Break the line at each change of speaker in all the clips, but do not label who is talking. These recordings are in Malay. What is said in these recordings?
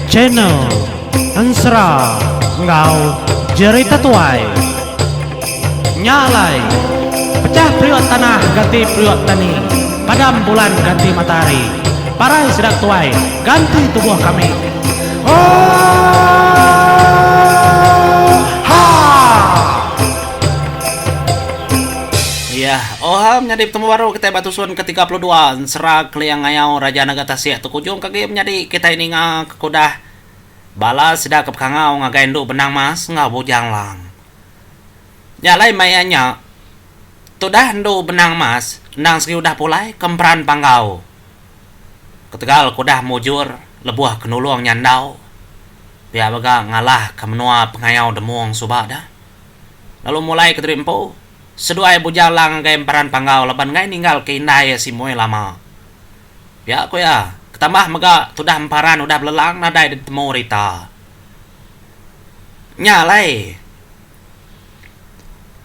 Channel Ansra Ngau Jerita Tuai Nyalai Pecah priok tanah ganti priok tani, padam bulan ganti matahari, parai sedang tuai ganti tubuh kami.
Ya, oham menjadi temu baru kita batusun ke-32 serak liang ngayau Raja Naga Tasik tukujung kaki menjadi kita ini ngak kudah balas sedang kepkangau ngagaindu benang mas ngabujang lang. Nyalai mayanya tudah ndu benang mas nang segi udah pulai kemperan panggau. Ketegal kudah mujur lebuah kenuluang nyandau. Biar baga ngalah kemenua pengayau demuang subada. Lalu mulai keterimpo seduai bujang lang kemperan panggau leban ngai ninggal keindai si moe lama. Ya aku ya ketambah mega tudah emparan udah belelang nadai di temu rita. Nyalai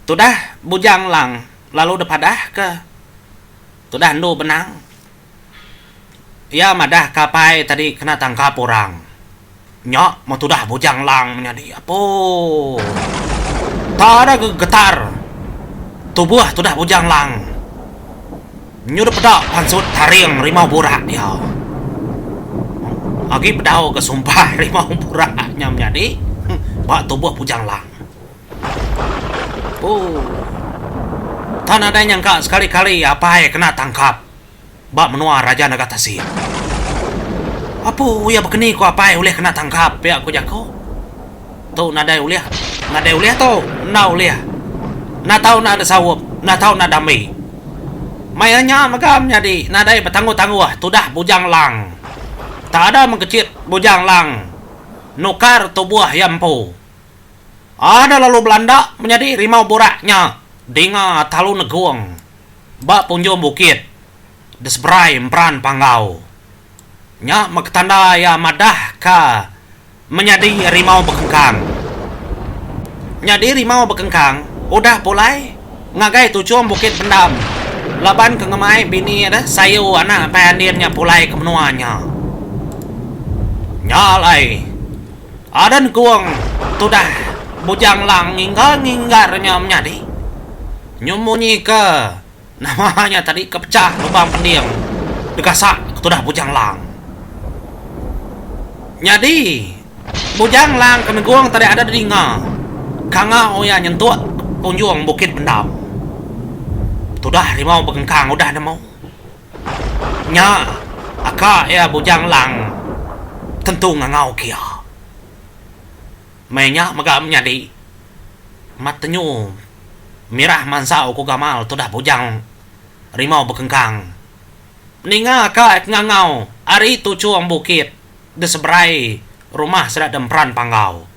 tudah bujang lang lalu depadah ke tudah ndu benang ya madah kapai tadi kena tangkap orang nyok mau tudah bujang lang menjadi apa tak ada getar tubuh tudah bujang lang nyuruh pedak pansut taring rimau burak dia lagi pedau kesumpah rimau buraknya menjadi bak tubuh bujang lang. Tan ada nyangka sekali-kali apa kena tangkap bak menua Raja Naga Tasik. Apa ya begini ko apa ulih kena tangkap ya aku jako. Tu nadai ulih tu na ulih. Na tahu na ada sawup, na tahu na damai. Mayanya magam jadi nadai bertangguh-tangguh tudah bujang lang. Tak ada mengkecit bujang lang. Nukar tubuh yampu. Ada lalu Belanda menjadi rimau buraknya. Dinga talu neguang bak punjung bukit desbrai empran panggau nya maketanda ya madah ka menjadi rimau bekengkang nyadi rimau bekengkang udah pulai ngagai tujuan bukit pendam laban kengemai bini ada sayu anak pandirnya pulai kemenuanya nyalai ada neguang tudah bujang lang nginggarnya menjadi nyumunyi ke namanya tadi kepecah lubang pendiam dekasak tudah bujang lang jadi bujang lang keneguang tadi ada di nga kanga oya nyentuh punjung bukit pendam tudah rimau begengkang udah ada mau nya aka ya bujang lang tentu ngangau kia mainnya megam nyadi matenyu mirah mansau ku gamal tudah bujang rimau bekengkang ninga ka ngangau ari tu cuang bukit de seberai rumah sedak dempran panggau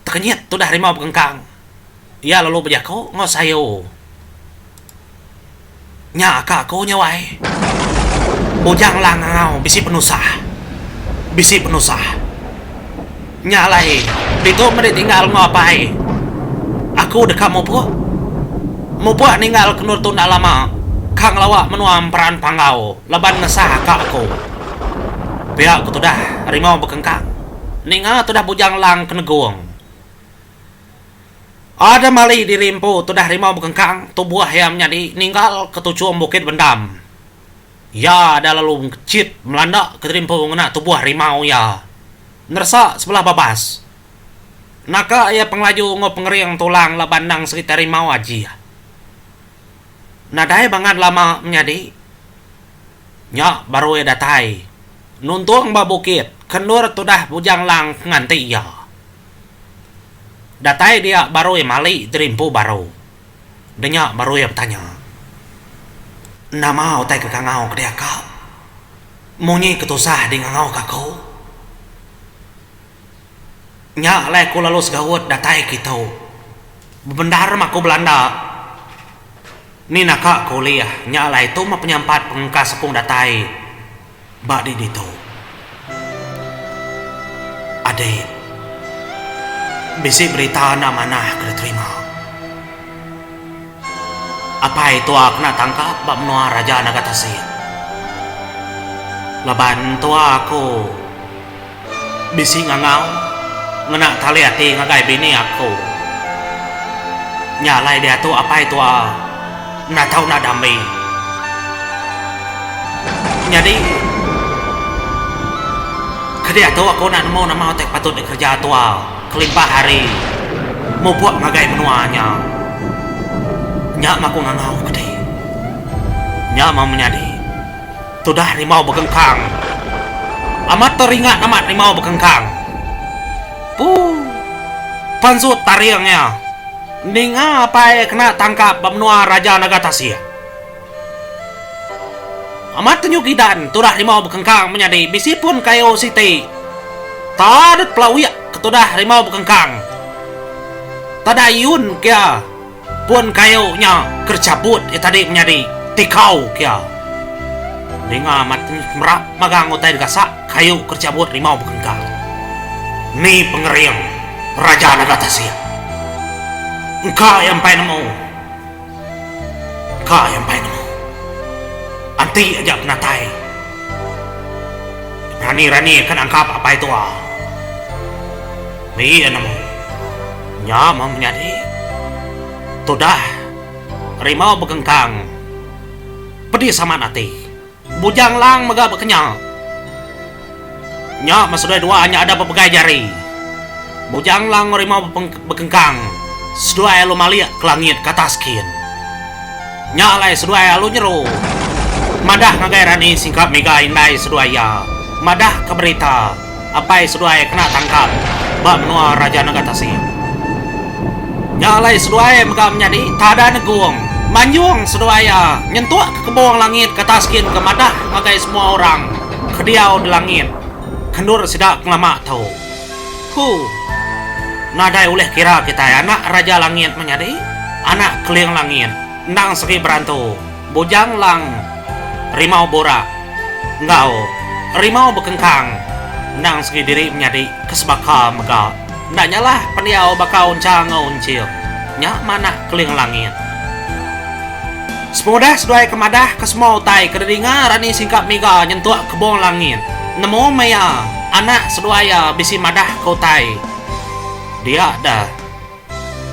tekenyet tudah rimau bekengkang ya lalu bejako ngosayo nya ka ko nyawai bujang lang ngangau bisi penusah nyalai itu meri tinggal ngapai aku dekat mau puak ninggal kenur tunda lama kang lawak menuam peran panggau leban ngesah kak aku pihak aku tudah rimau bekengkang ninggal tudah bujang lang keneguang ada mali di rimpu tudah rimau bekengkang tubuh yang menjadi ninggal ketujuan bukit bendam ya ada lalu kecit melanda ke rimpu ngena tubuh rimau ya nersa sebelah babas naka ya penglaju ngo pengering tulang labandang sekitar rimau aji. Nadai banget lama menjadi. Nya baru ya datai. Nuntung babukit kendur tudah bujang lang nganti ya. Datai dia baru ya mali terimpu baru. Denya baru ya bertanya. Nama otai ke kangau ke dia kau. Munyi ketusah di ngangau kakau. Nya lai ku lalu segawat datai kita bendar maku Belanda ni nakak kuliah nya lai tu ma penyampat pengkas sepung datai bak di ditu adik bisi berita na manah kena terima Apa itu kena tangkap bak menua raja Nagatasir. Laban tua aku bisi ngangau ngena tali hati ngagai bini aku. Nyalai dia tu apa itu na tahu na damai. Jadi kedia tu aku nak mau nama tek patut kerja tua kelimpah hari mau buat ngagai menuanya. Nyak maku ngangau gede. Nyak mau menyadi. Tudah rimau bekengkang. Amat teringat amat rimau bekengkang. Pansut tariangnya. Ninga apa kena tangkap bamnua raja Nagatasir. Amat tenyukidan tudah rimau bekengkang menyadi bisi pun kayo siti. Tadat pelawiak ketudah rimau bekengkang. Tadayun kia pun kayo nya kercabut tadi menyadi tikau kia. Dengar amat merap magang utai gasak kayu kercabut rimau bekengkang. Ni pengeriang raja Nagatasir. Engkau yang pai nemu. Engkau yang pai nemu. Anti aja penatai. Rani-rani kan angkap apa itu Ni nemu. Nyama menyadi. Tudah rimau bekengkang. Pedih sama nanti. Bujang lang maga berkenyang. Nya masudai dua hanya ada berbagai jari. Bujang lang rimau bekengkang. Sedua lu maliak ke langit ke atas kian. Nya lai sedua lu nyeru. Madah ngagai rani singkap mega indai sedua ya. Madah ke berita. Apai sedua kena tangkap. Bak menua raja Nagatasir. Nya lai sedua mega menjadi tada negung. Manjung sedaya nyentuh ke kebawang langit ke taskin ke madah ngagai semua orang ke diau di langit kendur sidak ngelama tau nadai oleh kira kita anak raja langit menjadi anak keliang langit nang segi berantu bujang lang rimau borak ngau rimau bekengkang nang segi diri menjadi kesebaka mega ndak nyalah pendiau bakau uncang uncil nyak mana keliang langit. Semudah sedai kemadah ke semua utai kederinga rani singkap miga nyentuh kebong langit. Nemu maya anak seduaya bisi madah ke utai. Dia dah.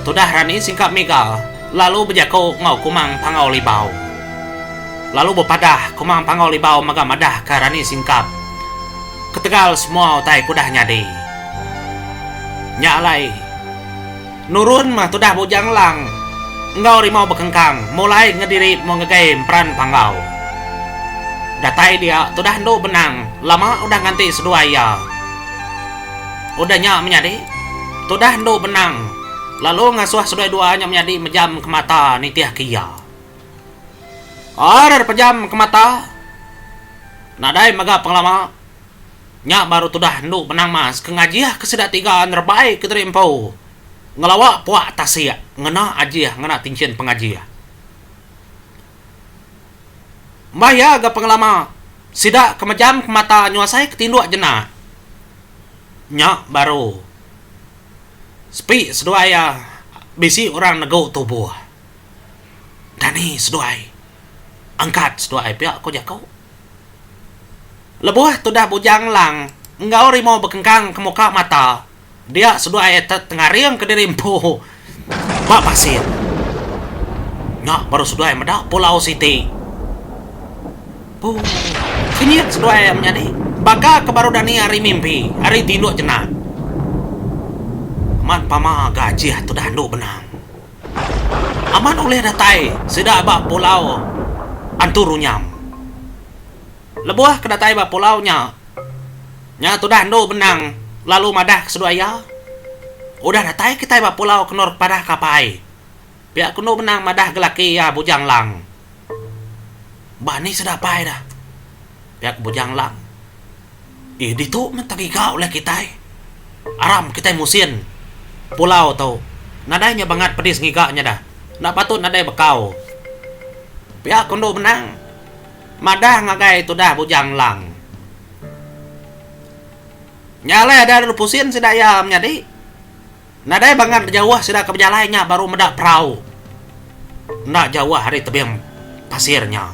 Tudah rani singkap miga lalu berjako ngau kumang pangau libau. Lalu berpadah kumang pangau libau maga madah ke rani singkap. Ketegal semua utai kudah nyadi. Nyalai. Nurun mah tudah bujang lang. Engkau rimau bekengkang, mulai ngediri mau ngegaim peran panggau. Datai dia, tudah ndo benang, lama udah ganti sedua ya. Udahnya menjadi, tudah ndo benang, lalu ngasuh sedua duanya menjadi mejam ke mata nitiah kia. Ada pejam ke mata, nadai maga penglama, nya baru tudah ndo benang mas, kengajiah kesedak tiga nerbaik keterimpau. Ngelawak puak tasia ngena ajiah ngena tincin pengajiah. Maya ga pengelama sidak kemejam ke mata nyuasai ketinduk jena. Nya baru sepi seduaya bisi orang nego tubuh. Dani seduai angkat seduai pihak ko jakau. Lebuh tudah bujang lang engkau rimau bekengkang ke muka mata. Dia sudah ayat tengah riang ke dirimpu Mak pasir. Nyak baru sudah ayat medak Pulau Siti. Kenyit sudah ayat menjadi baka ke baru dani hari mimpi. Hari tinduk jenak. Aman pama gaji tu dah handuk benang. Aman oleh datai sedak bak pulau Anturunyam. Lebuah ke datai bak pulau nya. Nya tu dah handuk benang. Lalu madah keseduaya. Udah datai kita bak pulau kenor padah kapai. Pihak kuno benang madah gelaki ya bujang lang. Bani sedapai dah. Pihak bujang lang. Di tu mentagika oleh kita. Aram kita musin. Pulau tau. Nadainya banget pedis ngigaknya dah. Nak patut nadai bekau. Pihak kuno benang. Madah ngagai tu dah bujang lang. Nyala ada pusin sedaya menjadi. Nadai banget jauh sudah ke berjalannya baru medak perahu. nak jauh hari tebing pasirnya.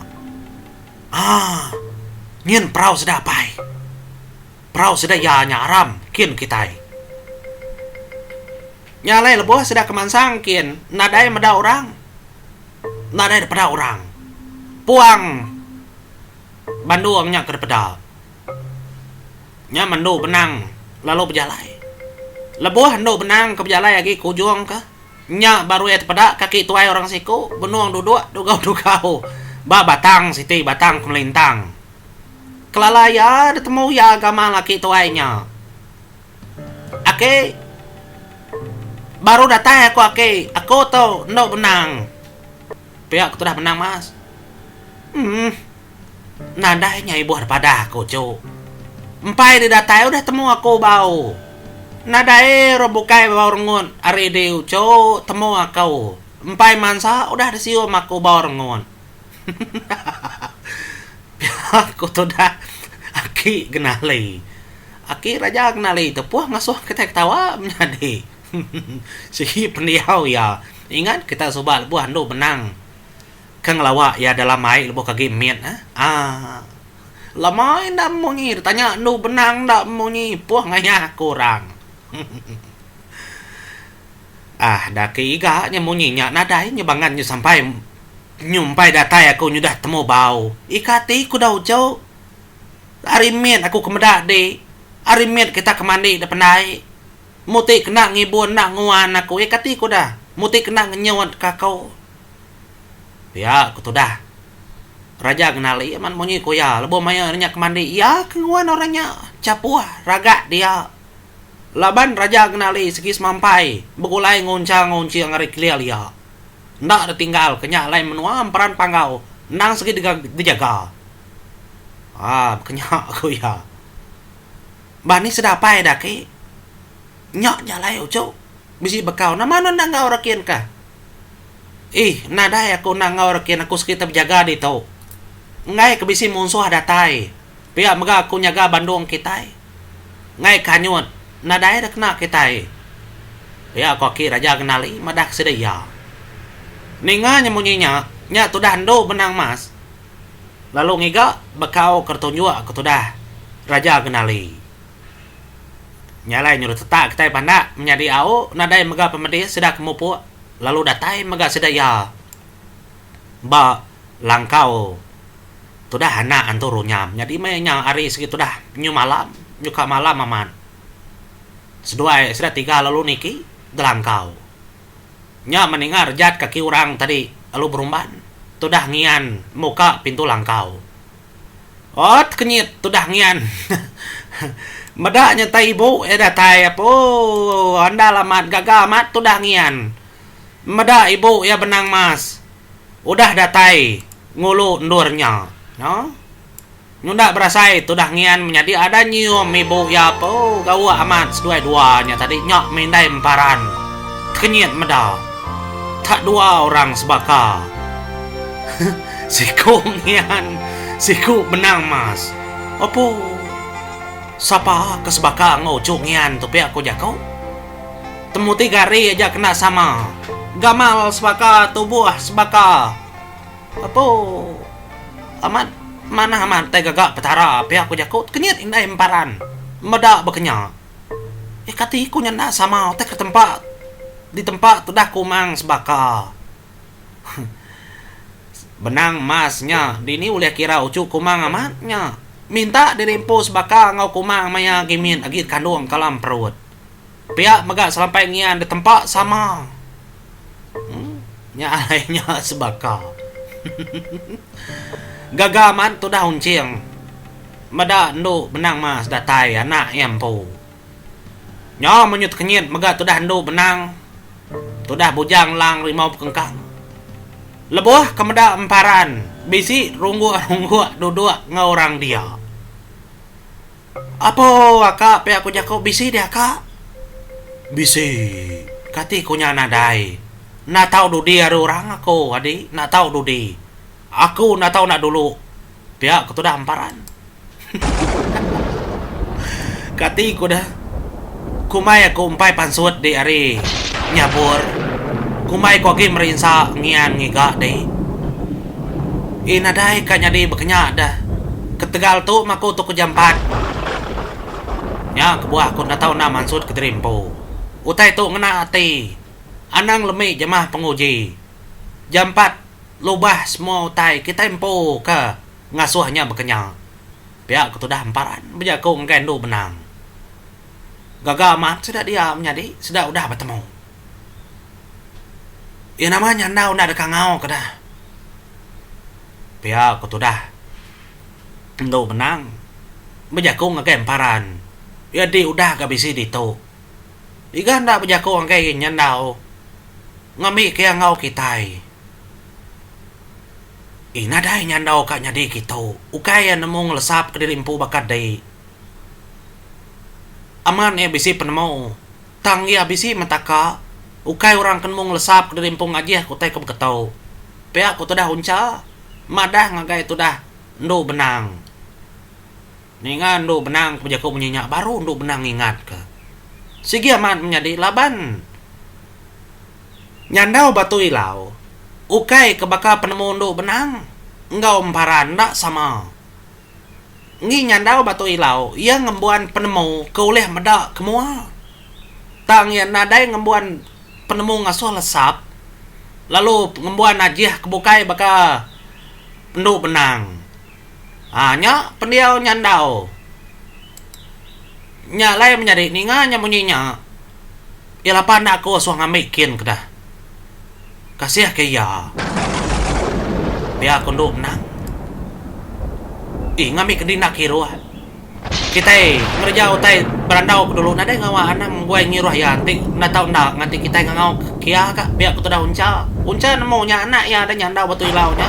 Nyen perahu sudah pai. Perahu sudah ya nyaram kian kita. Nyalai leboh sudah kemansang kian nadai meda orang. Nadai pada orang. Puang banduangnya ke peda. Nya mandu benang lalu berjalai. Leboh ando benang ke berjalai lagi kujung ke. Nya baru ya pada kaki tuai orang siku benuang duduk dugau. Batang siti batang kemelintang. Kelalaya ketemu ya agama laki tuainya. Ake baru datang aku tahu no benang. Pihak aku dah menang mas. Nadanya ibu pada aku cu. Empai di datai udah temu aku bau. Nadai robukai bau rengun. Ari diu cu temu aku. Empai mansa udah disium aku bau rengun. Aku tuh dah Aki kenali. Aki raja kenali. Tepuh ngasuh kita ketawa menjadi. Si pendiau ya. Ingat kita sobat buah ando benang. Kang lawak ya dalam air lebuh kaki miet lamai ndak munyi tanya ando benang ndak munyi puah ngaya kurang. Daki iga nya munyinya nadai nyebangannya sampai nyumpai datai aku nyudah temu bau. Ikati ku dah jauh. Arimet aku kemedak de. Arimet kita kemandi depan naik. Muti kena ngibun nak nguan aku. Ikati ku dah. Muti kena ngenyawat kakau. Ya, aku tu dah. Raja kenali man monyi ku ya. Lebo maya nanya kemandi. Ya, kenguan orangnya. Capuah ragak dia. Laban raja kenali segi semampai. Begulai ngoncang-ngonci ngari klial ya. Ndak ada tinggal kenyak lain menua peran panggau. Nang segi dijaga. Kenyak aku ya. Bani sedapai dah ke. Nyak jalai ucuk. Bisi bekau nama non nang ngau rakian kah? Nadai aku nang ngau rakian aku sekitar berjaga di tau. Ngai kebisi musuh datai. Pihak mega aku nyaga Bandung kita. Ngai kanyut. Nadai dah kena kita. Pihak aku aki raja kenali madak sedaya. Ninga nyemunyinya, nya tu dah ando benang mas. Lalu ngiga bekau kertunjuk aku tu dah raja kenali. Nyalai nyuruh tetak kita pandak menjadi au nadai mega pemedi sedak kemupu. Lalu datai mega sedaya. Ba langkau. Tu dah anak anturu nyam. Jadi nya hari segitu dah nyu malam, nyuka malam aman. Seduai sudah tiga lalu niki delangkau. Nya mendengar jat kaki orang tadi lalu berumban. Tu dah ngian muka pintu langkau. Kenyit tu dah ngian. Medaknya ta ibu datai apa anda lamat gagamat tu dah ngian. Medak ibu ya benang mas. Udah datai ngulu endurnya. No? Nunda berasai tu dah ngian menjadi ada nyium ibu ya apa gawa amat sedua-duanya tadi nyok mindai emparan. Kenyit medak. Tak dua orang sebaka. Siku ngian. Siku benang mas. Apa? Sapa kesebaka ngocok ngian tapi aku jakau. Temu 3 hari aja kena sama. Gamal sebaka tubuh sebaka. Apa? Aman mana aman teh gagak petara tapi aku jakau kenyit indai emparan. Medak bekenya. Katiku nyana sama teh ke tempat. Di tempat tu dah kumang sebaka. Benang masnya dini ulah kira ucu kumang amatnya. Minta dirimpo sebaka ngau kumang maya gimin agit kandung kalam perut. Pihak mega sampai ngian di tempat sama. Nya alainya sebaka. Gagaman tu dah uncing. Meda ndo benang mas datai anak empo. Nya menyut kenyit mega tu dah ndo benang. Tu dah bujang lang rimau kengkang. Lebuh kemeda emparan. Bisi runggu-runggu duduk ngorang dia. Apa akak pe aku jako bisi dia kak? Bisi. Kati kunya nadai. Na tahu dudi ada orang aku adi. Na tahu dudi. Aku na tahu nak dulu. Pihak aku tu dah emparan. Kati ku dah. Kumai aku umpai pansut di hari nyabur. kumai ko gi merinsa ngian ngiga deh. Ina dai kanya di bekenya dah. Ketegal tu maku tu ke jam 4. Ya kebuah aku nak tahu na maksud ke terimpo. Utai tu ngena ati. Anang lemi jemah penguji. Jam 4 lubah semua utai kita empo ke ngasuhnya bekenya. Pihak aku tu dah emparan berjaku ngendu benang. Gagal mat sudah diam jadi sudah udah bertemu. Ya namanya nau nak dekat ngau ke dah. Pihak aku tu dah ngendu benang berjaku ngemparan. Ya di udah gak bisi di tu. Ikan dah berjaku ngai nyandau. Ngami kaya ngau kitai. Ina dai nyandau kak nyadi gitu. Ukaya nemu ngelesap ke diri empu bakat dai. Aman ya bisi penemu. Tang ya bisi metaka. Ukai orang kenmu ngelesap ke diri empu ngajih kutai ke beketau. Pihak ku tu dah unca. Madah ngagai tu dah ndu benang. Ningan ndu benang pejaku menyenyak baru ndu benang ingat ke. Sigi aman menjadi laban. Nyandau batu ilau. Ukai kebaka penemu ndu benang. Engkau emparan tak sama. Ngi nyandau batu ilau. Ia ngembuan penemu keuleh medak kemua. Tang yang nadai ngembuan penemu ngasuh lesap. Lalu ngembuan najih kebukai baka ndu benang. Hanya pendiau nyandau. Nyalai menjadi ninga munyinya. Ialah pandak aku asuh ngamikin kedah. Kasih ke ya. Biar aku nduk menang. Ngami ke dina kiruah. Kita ngerja utai berandau dulu nada ngawa anang gue ngiruah ya nanti na tau ndak nganti kita ngau kia kak biar aku tuh unca. Unca nemunya anak ya ada nyandau batu ilaunya.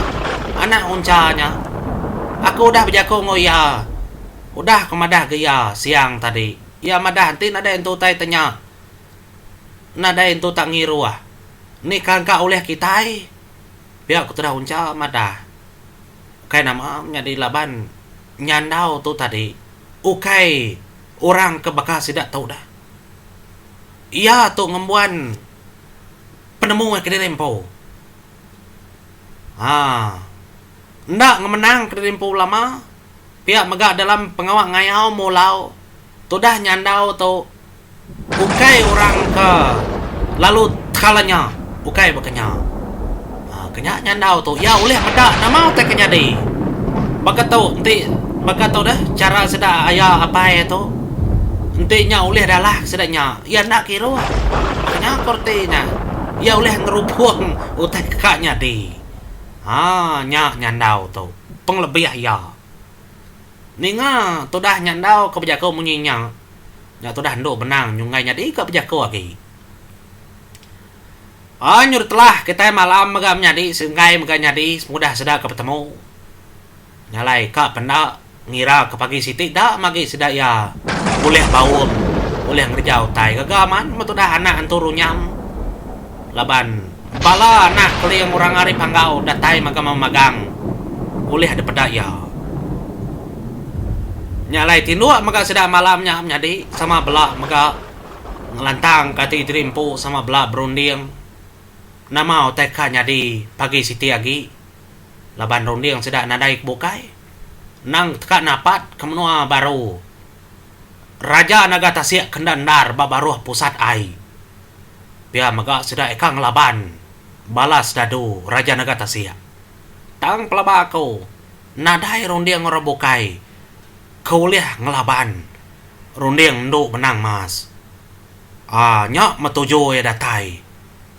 Anak uncanya. Aku udah berjaku ngoya. Udah kemadah gaya siang tadi. Ya madah nanti nada yang tutai tanya. Nada yang tu tak ngiruah. Ni kan kak oleh kita biar aku tuh unca madah. Kayak nama menjadi laban nyandau tu tadi. Ukai orang kebakar tidak tahu dah. Ia tu ngembuan penemu ke rempo. Ndak ngemenang ke rempo lama. Pihak megak dalam pengawak ngayau mulau. Tu dah nyandau tu. Ukai orang ke lalu kalanya ukai bekenya. Kenya nyandau tu. Ya oleh medak nama te kenya di. Baka tu nanti baka tu dah cara sedak ayah apa itu. Entinya oleh dalah sedaknya. Ya nak kira. Kenya kortenya. Ya oleh ngerupuang utai kakaknya di. Nyak nyandau tu. Penglebih ya. Ninga tu dah nyandau kebijaku munyinya. Ya tu dah nduk benang nyungainya di kebijaku lagi. Nyur telah kita malam megam nyadi sengkai megam nyadi mudah sedak ketemu. Nyalai kak pendak ngira ke pagi siti dak magi sedak ya. Boleh baum, boleh ngerjau tai kagaman metu dah anak anturu nyam. Laban bala anak kali yang orang arif hanggau datai magam magang. Boleh ada pedak ya. Nyalai tindua mega sedak malamnya nyadi sama belah mega ngelantang kati terimpu sama belah berunding. Nama otekanya di pagi siti lagi. Laban runding sedak nadai bukai. Nang teka napat kemenua baru. Raja Naga Tasik kendandar babaruh pusat ai. Biar megak sedak ekang laban. Balas dadu Raja Naga Tasik. Tang pelaba aku. Nadai runding ngerebukai. Kauliah ngelaban. Runding nduk menang mas. Nyak metuju ya datai.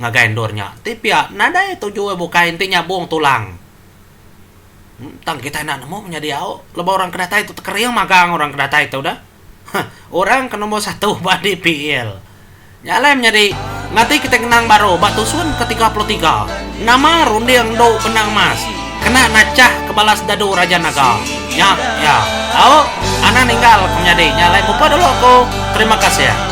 Ngagaindornya. Tapi ya, nada itu juga bukan intinya buang tulang. Tang kita nak nemu menjadi au. Lebih orang kedata itu terkeriang magang orang kedata itu dah. Orang ke nomor 1 badi PL. Nyalai menjadi nanti kita kenang baru batu sun ke-33. Nama runding do benang mas. Kena nacah kebalas dadu Raja Naga. Ya. Au, anak ninggal menjadi nyalai mupa dulu aku. Terima kasih ya.